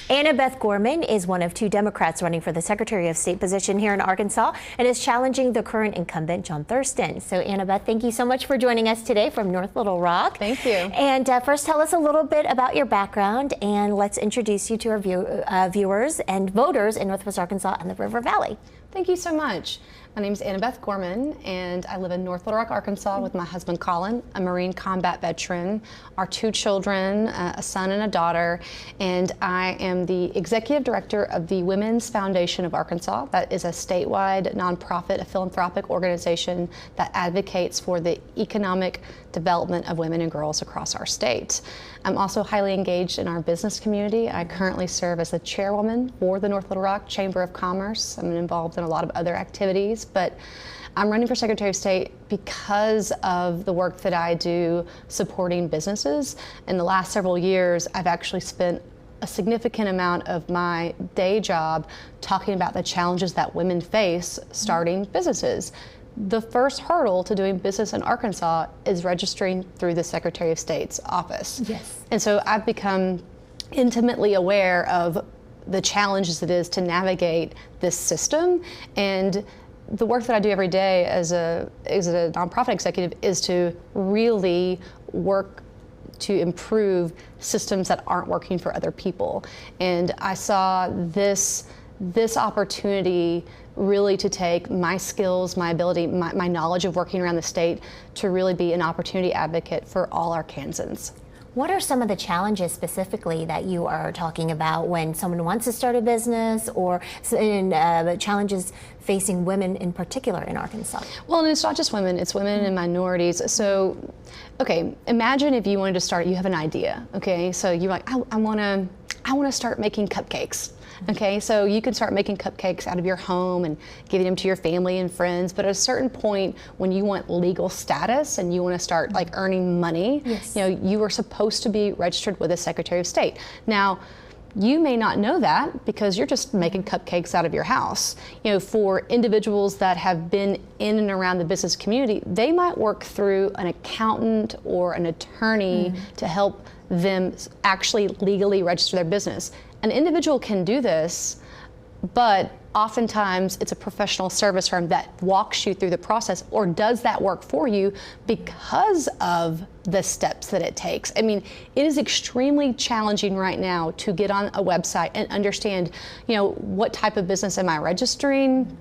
Annabeth Gorman is one of two Democrats running for the Secretary of State position here in Arkansas and is challenging the current incumbent, John Thurston. So Annabeth, thank you so much for joining us today from North Little Rock. Thank you. And first, tell us a little bit about your background, and let's introduce you to our viewers and voters in Northwest Arkansas and the River Valley. Thank you so much. My name is Annabeth Gorman, and I live in North Little Rock, Arkansas with my husband, Colin, a Marine combat veteran, our two children, a son and a daughter, and I am the executive director of the Women's Foundation of Arkansas. That is a statewide nonprofit, a philanthropic organization that advocates for the economic development of women and girls across our state. I'm also highly engaged in our business community. I currently serve as the chairwoman for the North Little Rock Chamber of Commerce. I'm involved in a lot of other activities, but I'm running for Secretary of State because of the work that I do supporting businesses. In the last several years, I've actually spent a significant amount of my day job talking about the challenges that women face starting businesses. The first hurdle to doing business in Arkansas is registering through the Secretary of State's office. Yes. And so I've become intimately aware of the challenges it is to navigate this system. And the work that I do every day as a nonprofit executive is to really work to improve systems that aren't working for other people. And I saw this opportunity really to take my skills, my ability, my knowledge of working around the state to really be an opportunity advocate for all Arkansans. What are some of the challenges specifically that you are talking about when someone wants to start a business, or challenges facing women in particular in Arkansas? Well, and it's not just women, it's women and minorities. So, okay, imagine if you wanted to start, you have an idea, okay? So you're like, I want to start making cupcakes. Okay, so you can start making cupcakes out of your home and giving them to your family and friends, but at a certain point when you want legal status and you want to start like earning money, yes, you know, you are supposed to be registered with the Secretary of State. Now, you may not know that because you're just making cupcakes out of your house. You know, for individuals that have been in and around the business community, they might work through an accountant or an attorney to help them actually legally register their business. An individual can do this, but oftentimes it's a professional service firm that walks you through the process or does that work for you because of the steps that it takes. I mean, it is extremely challenging right now to get on a website and understand, you know, what type of business am I registering?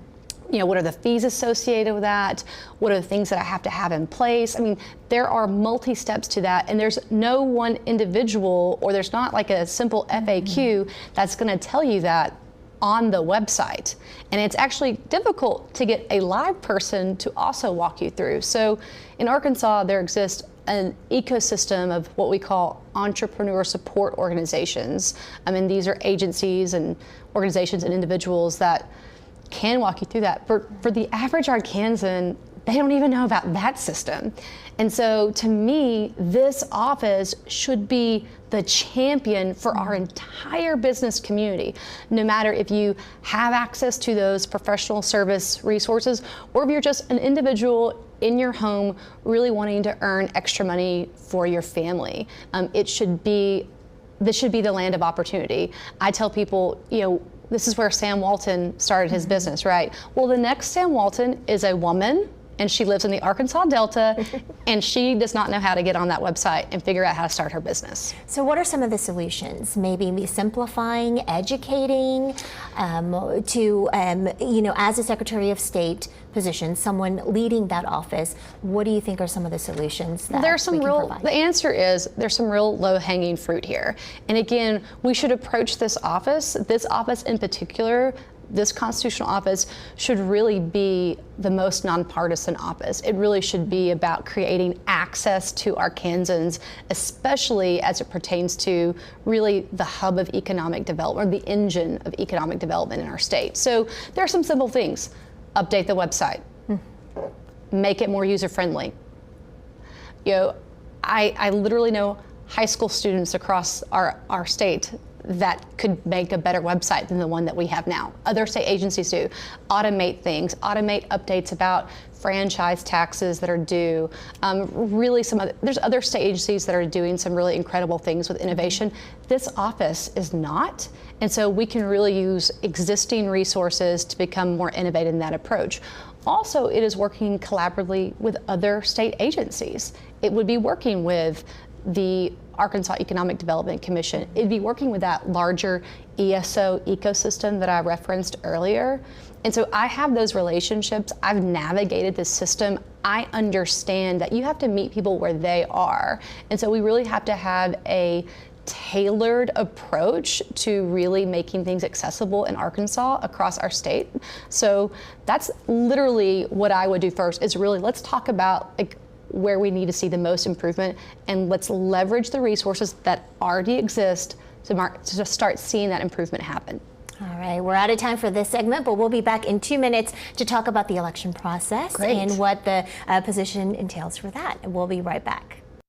You know, what are the fees associated with that? What are the things that I have to have in place? I mean, there are multi-steps to that, and there's no one individual, or there's not like a simple FAQ that's gonna tell you that on the website. And it's actually difficult to get a live person to also walk you through. So in Arkansas, there exists an ecosystem of what we call entrepreneur support organizations. I mean, these are agencies and organizations and individuals that can walk you through that. For the average Arkansan, they don't even know about that system. And so to me, this office should be the champion for our entire business community, no matter if you have access to those professional service resources or if you're just an individual in your home really wanting to earn extra money for your family. This should be the land of opportunity. I tell people, you know, this is where Sam Walton started his business, right? Well, the next Sam Walton is a woman, and she lives in the Arkansas Delta, and she does not know how to get on that website and figure out how to start her business. So what are some of the solutions? Maybe simplifying, educating, you know, as a Secretary of State position, someone leading that office, what do you think are some of the solutions that there's some we can real, provide? the answer is there's some real low-hanging fruit here. And again, we should approach this office in particular, this constitutional office should really be the most nonpartisan office. It really should be about creating access to Arkansans, especially as it pertains to really the hub of economic development, or the engine of economic development in our state. So there are some simple things. Update the website. Make it more user-friendly. You know, I literally know high school students across our state that could make a better website than the one that we have now. Other state agencies do. Automate things, automate updates about franchise taxes that are due. There's other state agencies that are doing some really incredible things with innovation. This office is not. And so we can really use existing resources to become more innovative in that approach. Also, it is working collaboratively with other state agencies. It would be working with the Arkansas Economic Development Commission. It'd be working with that larger ESO ecosystem that I referenced earlier. And so I have those relationships. I've navigated this system. I understand that you have to meet people where they are. And so we really have to have a tailored approach to really making things accessible in Arkansas across our state. So that's literally what I would do first, is really let's talk about where we need to see the most improvement, and let's leverage the resources that already exist to start seeing that improvement happen. All right, we're out of time for this segment, but we'll be back in 2 minutes to talk about the election process. Great. And what the position entails for that. And we'll be right back.